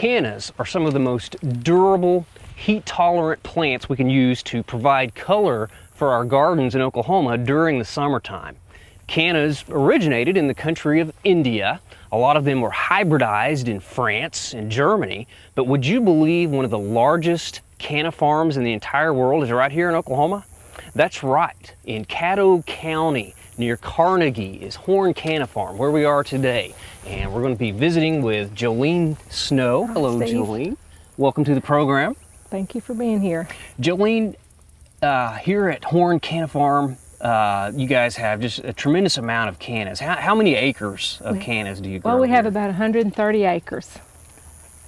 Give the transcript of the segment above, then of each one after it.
Cannas are some of the most durable, heat-tolerant plants we can use to provide color for our gardens in Oklahoma during the summertime. Cannas originated in the country of India. A lot of them were hybridized in France and Germany, but would you believe one of the largest canna farms in the entire world is right here in Oklahoma? That's right. In Caddo County, near Carnegie, is Horn Canna Farm, where we are today. And we're going to be visiting with Jolene Snow. Hello, Steve. Jolene. Welcome to the program. Thank you for being here. Jolene, here at Horn Canna Farm, you guys have just a tremendous amount of cannas. How many acres of cannas do you grow? Well, we have here? about 130 acres.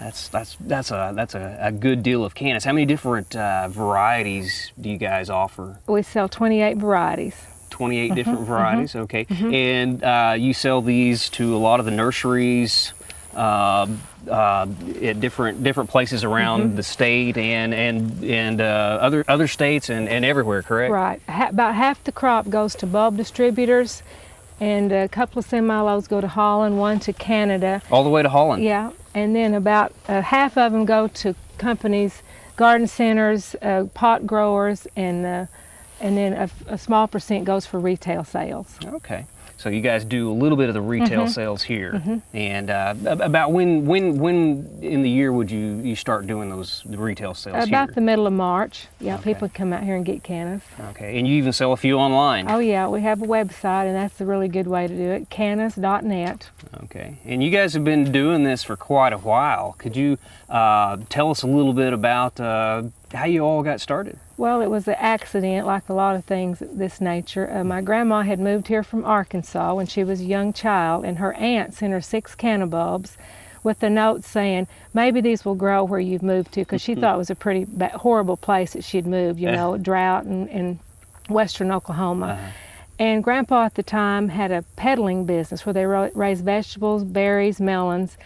That's a good deal of cannas. How many different varieties do you guys offer? We sell 28 varieties. 28 different varieties, okay. And you sell these to a lot of the nurseries at different places around the state and other states and everywhere, correct? Right. About half the crop goes to bulb distributors, and a couple of semi-loads go to Holland, one to Canada. All the way to Holland? Yeah, and then about half of them go to companies, garden centers, pot growers, and then a small percent goes for retail sales. Okay. So you guys do a little bit of the retail sales here, and about when in the year would you start doing the retail sales About here? the middle of March. Yeah, Okay. people come out here and get cannas. Okay, and you even sell a few online. Oh yeah, we have a website, and that's a really good way to do it, cannas.net. Okay, and you guys have been doing this for quite a while. Could you tell us a little bit about how you all got started? Well, it was an accident, like a lot of things of this nature. My grandma had moved here from Arkansas when she was a young child, and her aunt sent her 6 canna bulbs with a note saying, maybe these will grow where you've moved to, because she thought it was a pretty horrible place that she'd moved, you know, drought in western Oklahoma. And Grandpa at the time had a peddling business where they raised vegetables, berries, melons,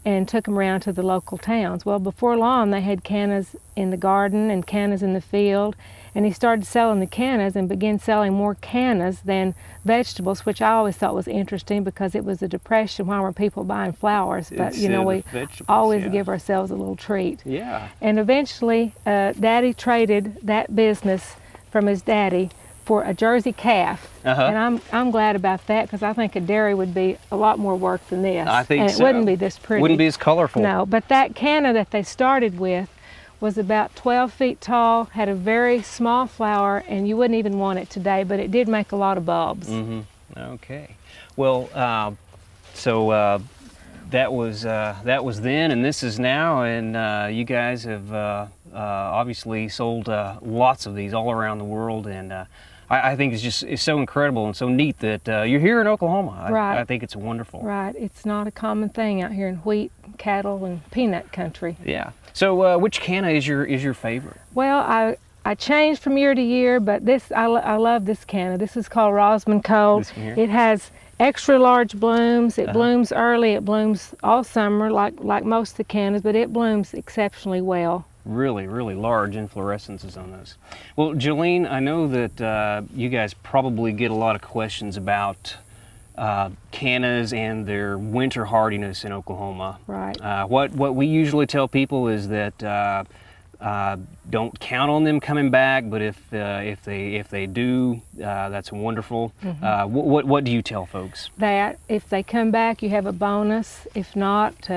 and took them around to the local towns. Well, before long, they had cannas in the garden and cannas in the field, and he started selling the cannas and began selling more cannas than vegetables, which I always thought was interesting because it was a depression. Why were people buying flowers? But you know, we always give ourselves a little treat. Yeah. And eventually, Daddy traded that business from his daddy for a Jersey calf, and I'm glad about that, because I think a dairy would be a lot more work than this. I think and so. It wouldn't be this pretty. Wouldn't be as colorful. No, but that canna that they started with was about 12 feet tall, had a very small flower, and you wouldn't even want it today, but it did make a lot of bulbs. Okay. Well, so that was then, and this is now, and you guys have obviously sold lots of these all around the world, and I think it's so incredible and so neat that you're here in Oklahoma. Right. I think it's wonderful. Right. It's not a common thing out here in wheat, cattle, and peanut country. Yeah. So which canna is your favorite? Well, I change from year to year, but I love this canna. This is called Rosman Cold. This one here? It has extra large blooms. It blooms early. It blooms all summer, like most of the cannas, but it blooms exceptionally well. Really, really large inflorescences on those. Well, Jolene, I know that you guys probably get a lot of questions about cannas and their winter hardiness in Oklahoma. Right. What we usually tell people is that don't count on them coming back, but if they do, that's wonderful. What do you tell folks? That if they come back, you have a bonus. If not,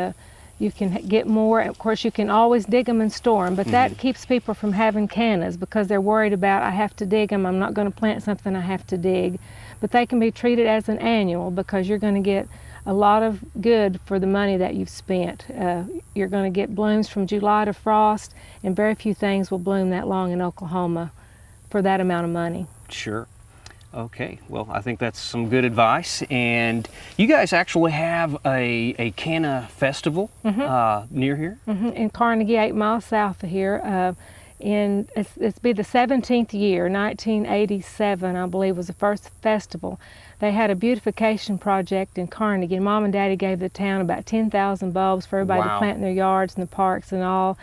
you can get more. Of course, you can always dig them and store them, but that keeps people from having cannas because they're worried about, I have to dig them, I'm not going to plant something I have to dig. But they can be treated as an annual because you're going to get a lot of good for the money that you've spent. You're going to get blooms from July to frost, and very few things will bloom that long in Oklahoma for that amount of money. Sure. Okay, well, I think that's some good advice. And you guys actually have a Canna Festival near here? In Carnegie, 8 miles south of here. It's be the 17th year, 1987, I believe, was the first festival. They had a beautification project in Carnegie, and Mom and Daddy gave the town about 10,000 bulbs for everybody to plant in their yards and the parks and all.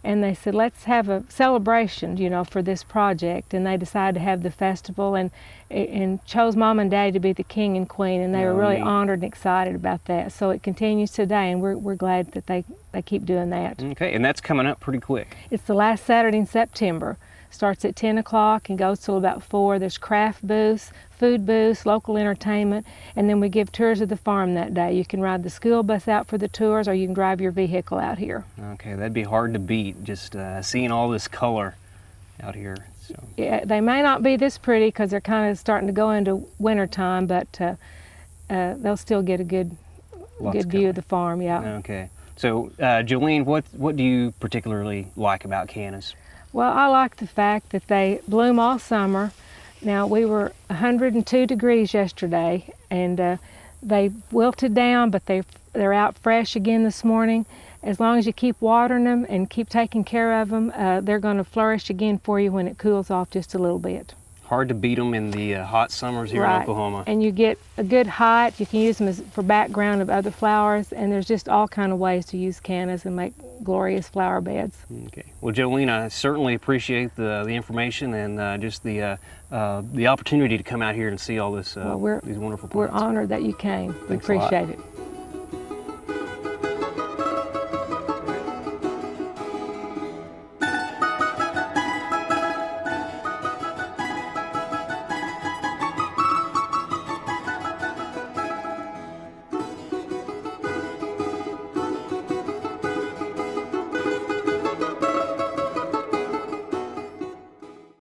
and they said, let's have a celebration, you know, for this project. And they decided to have the festival and chose Mom and Dad to be the king and queen, and they were really honored and excited about that. So it continues today, and we're glad that they keep doing that. Okay, and that's coming up pretty quick. It's the last Saturday in September. Starts at 10 o'clock and goes till about 4. There's craft booths, food booths, local entertainment, and then we give tours of the farm that day. You can ride the school bus out for the tours, or you can drive your vehicle out here. Okay, that'd be hard to beat, just seeing all this color out here. So. Yeah, they may not be this pretty because they're kind of starting to go into winter time, but they'll still get a good view of the farm. Yeah. Okay. So, Jolene, what do you particularly like about cannas? Well, I like the fact that they bloom all summer. Now, we were 102 degrees yesterday, and they wilted down, but they're out fresh again this morning. As long as you keep watering them and keep taking care of them, they're going to flourish again for you when it cools off just a little bit. Hard to beat them in the hot summers here in Oklahoma. And you get a good height. You can use them for background of other flowers, and there's just all kind of ways to use cannas and make glorious flower beds. Okay. Well, Jolene, I certainly appreciate the information and just the opportunity to come out here and see all this these wonderful plants. We're honored that you came. We Thanks a lot. appreciate it.